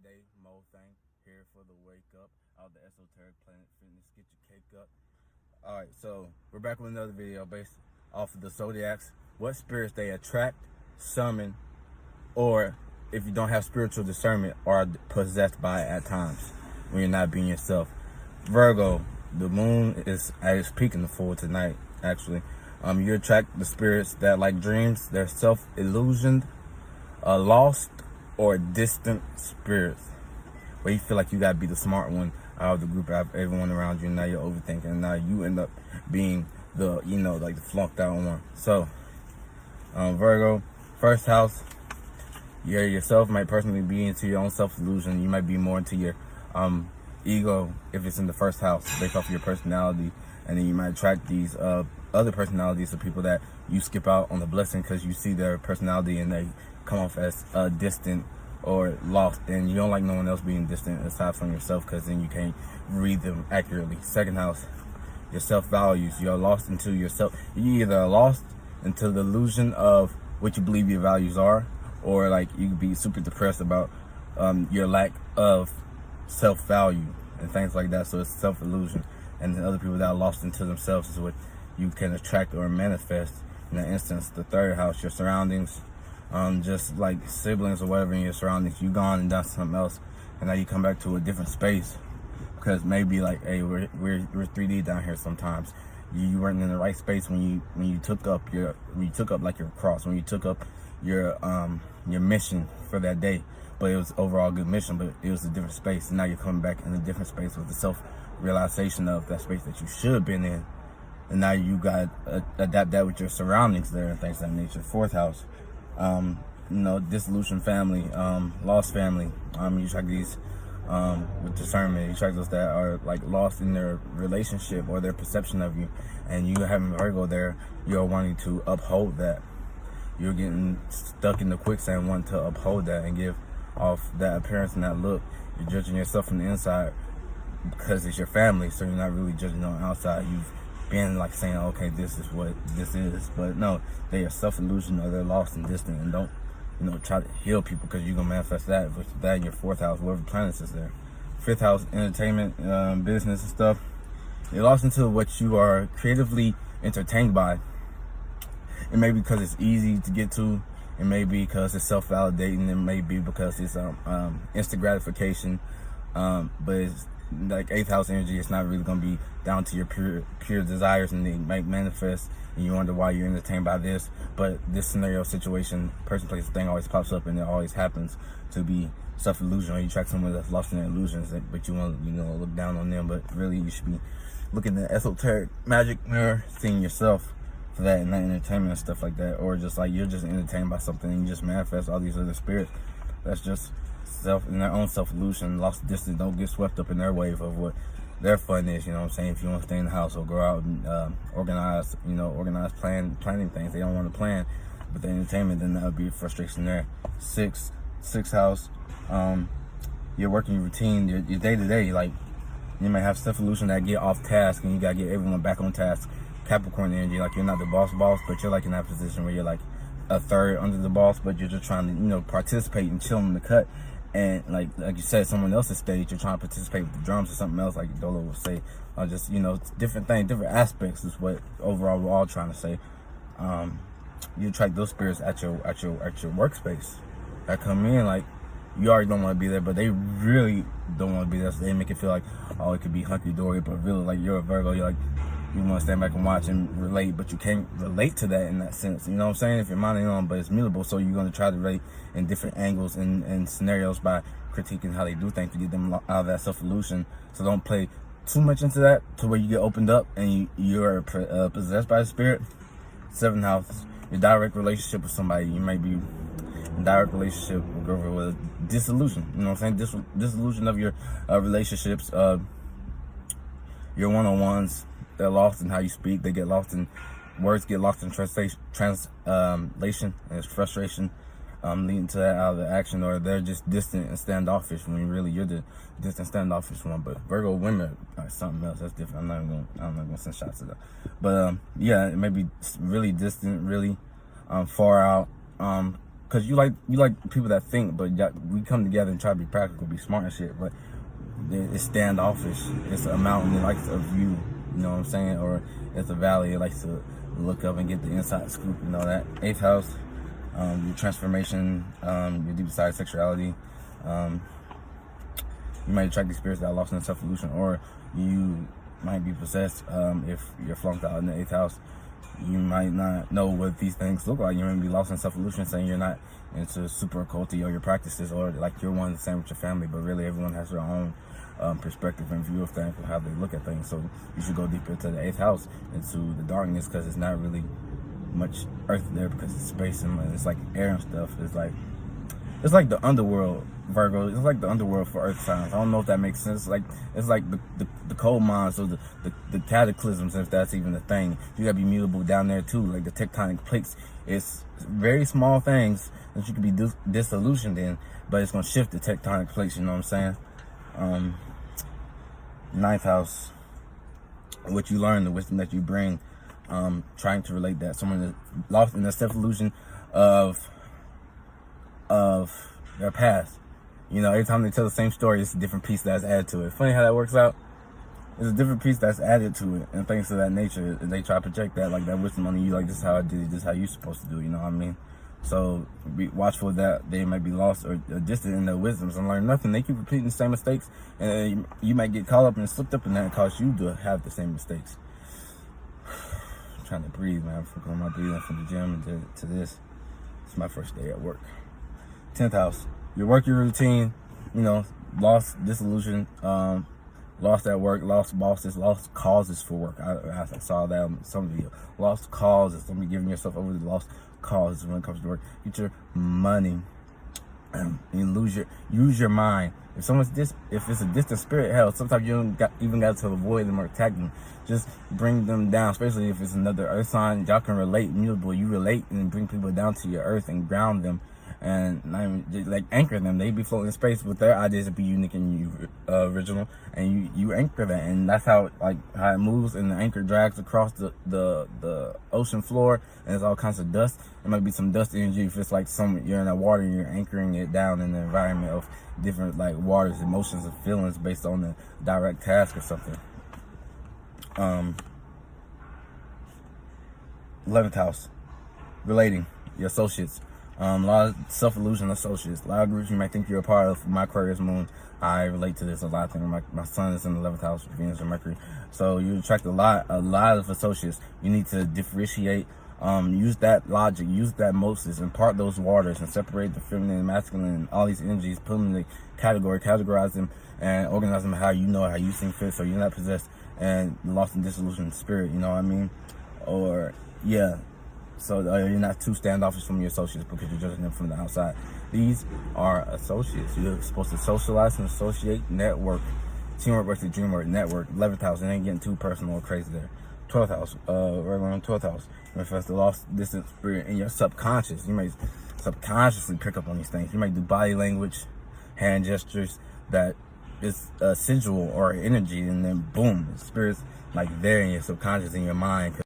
Day Mo thing here for the wake up out the esoteric planet fitness. Get your cake up. Alright, so we're back with another video based off of the Zodiacs. What spirits they attract, summon, or if you don't have spiritual discernment, are possessed by at times when you're not being yourself. Virgo, the moon is at its peak in the full tonight, actually. You attract the spirits that like dreams, they're self-illusioned, lost, or distant spirits, where you feel like you gotta be the smart one out of the group, out of everyone around you, and now you're overthinking, and now you end up being the, like the flunked out one. So, Virgo, first house, yourself might personally be into your own self-illusion. You might be more into your ego if it's in the first house, based off of your personality, and then you might attract these other personalities of people that you skip out on the blessing because you see their personality and they come off as distant or lost, and you don't like no one else being distant aside from yourself, because then you can't read them accurately. Second house, your self-values. You're lost into yourself. You either are lost into the illusion of what you believe your values are, or like you could be super depressed about your lack of self-value and things like that. So it's self-illusion, and the other people that are lost into themselves is what you can attract or manifest. In that instance, the third house, your surroundings, just like siblings or whatever in your surroundings. You gone and done something else, and now you come back to a different space because maybe like, hey, we're 3D down here. Sometimes you weren't in the right space when you took up like your cross, when you took up your mission for that day. But it was overall a good mission, but it was a different space, and now you're coming back in a different space with the self-realization of that space that you should have been in, and now you got to adapt that with your surroundings there and things of that nature. Fourth house, dissolution family, lost family. You track these with discernment. You track those that are like lost in their relationship or their perception of you, and you having Virgo there, you're wanting to uphold that. You're getting stuck in the quicksand, wanting to uphold that and give off that appearance and that look. You're judging yourself from the inside because it's your family, so you're not really judging on the outside. You've been like saying, okay, this is what this is, but no, they are self-illusion, or they're lost and distant, and don't try to heal people, because you're gonna manifest that with that in your fourth house, whatever planets is there. Fifth house, entertainment, business and stuff. You're lost into what you are creatively entertained by. It may be because it's easy to get to. It may be because it's self-validating. It may be because it's instant gratification. But it's like eighth house energy. It's not really going to be down to your pure desires, and they might manifest, and you wonder why you're entertained by this. But this scenario, situation, person, place, thing always pops up, and it always happens to be self-illusion, or you track someone that's lost in their illusions, but you want to look down on them. But really, you should be looking at esoteric magic mirror, seeing yourself for that, and not entertainment and stuff like that. Or just like you're just entertained by something and you just manifest all these other spirits. That's just in their own self-illusion, lost distance. Don't get swept up in their wave of what their fun is. You know what I'm saying? If you want to stay in the house or go out and organize planning things, they don't want to plan, but the entertainment, then that would be frustration there. Sixth house, your working routine, your day-to-day. Like, you may have self-illusion that get off task, and you gotta get everyone back on task. Capricorn energy, like you're not the boss, but you're like in that position where you're like a third under the boss, but you're just trying to participate and chill in the cut. And like you said, someone else's stage, you're trying to participate with the drums or something else, like Dolo would say. Just different things, different aspects is what overall we're all trying to say. You attract those spirits at your workspace that come in, like you already don't want to be there, but they really don't want to be there. So they make it feel like, oh, it could be hunky-dory, but really, like, you're a Virgo, you're like, you want to stand back and watch and relate, but you can't relate to that in that sense. You know what I'm saying? If you're minding on, but it's mutable, so you're going to try to relate in different angles and scenarios by critiquing how they do things to get them out of that self-illusion. So don't play too much into that to where you get opened up and you're possessed by the spirit. Seventh house, your direct relationship with somebody. You may be in direct relationship with disillusion. You know what I'm saying? Disillusion of your relationships, your one-on-ones. They're lost in how you speak. They get lost in words, get lost in translation, and it's frustration leading to that out of the action, or they're just distant and standoffish when really you're the distant standoffish one. But Virgo women are something else. That's different. I'm not gonna send shots to that. But yeah, it may be really distant, really far out. Cause you like people that think, but we come together and try to be practical, be smart and shit. But it's standoffish. It's a mountain that likes a view, you know what I'm saying? Or it's a valley it likes to look up and get the inside scoop. You know that 8th house, your transformation, your deep side sexuality. You might attract these spirits that are lost in self-illusion, or you might be possessed. If you're flunked out in the 8th house, you might not know what these things look like. You might be lost in self-illusion, saying you're not into super occulty or your practices, or like you're one and the same with your family, but really everyone has their own perspective and view of things and how they look at things. So you should go deeper into the 8th house, into the darkness, because it's not really much earth there, because it's space and it's like air and stuff. It's like the underworld, Virgo. It's like the underworld for earth signs. I don't know if that makes sense. It's like the coal mines, or the cataclysms, if that's even a thing. You gotta be mutable down there too. Like the tectonic plates, it's very small things that you could be disillusioned in, but it's gonna shift the tectonic plates. You know what I'm saying? 9th house, what you learn, the wisdom that you bring, trying to relate that. Someone that's lost in the self-illusion of their past. You know, every time they tell the same story, it's a different piece that's added to it. Funny how that works out. It's a different piece that's added to it, and things of that nature. And they try to project that, like that wisdom on you, like this is how I did it, this is how you're supposed to do it, you know what I mean? So be watchful that they might be lost or distant in their wisdoms and learn nothing. They keep repeating the same mistakes, and you might get caught up and slipped up in that and cause you to have the same mistakes. I'm trying to breathe, man. I'm focusing on my breathing from the gym to this. It's my first day at work. 10th house, your work, your routine, you know, lost, disillusion, lost at work, lost bosses, lost causes for work. I saw that on some video. Lost causes. Somebody giving yourself over to lost causes when it comes to work. Get your money. You use your mind. If it's a distant spirit, hell, sometimes you don't even got to avoid them or attack them. Just bring them down, especially if it's another earth sign. Y'all can relate, mutable. You relate and bring people down to your earth and ground them. And not even just, like, anchor them. They be floating in space with their ideas to be unique and original, and you anchor that, and that's how it moves. And the anchor drags across the ocean floor, and there's all kinds of dust. It might be some dust energy if it's like you're in that water and you're anchoring it down in the environment of different like waters, emotions, and feelings based on the direct task or something. 11th house, relating, your associates. A lot of self-illusion associates. A lot of groups you might think you're a part of. My Aquarius moon, I relate to this a lot. My son is in the 11th house with Venus and Mercury. So you attract a lot of associates. You need to differentiate, use that logic, use that Moses, and part those waters and separate the feminine and masculine and all these energies, put them in the category, categorize them, and organize them how you know, how you think fit, so you're not possessed and lost in disillusioned spirit, you know what I mean? Or, yeah. So you're not too standoffish from your associates because you're judging them from the outside. These are associates. You're supposed to socialize and associate, network. Teamwork versus dreamwork, network. 11th house, it ain't getting too personal or crazy there. 12th house, right around 12th house. Manifest the lost distant spirit in your subconscious. You may subconsciously pick up on these things. You might do body language, hand gestures that is sensual or energy, and then boom, the spirit's like there in your subconscious, in your mind.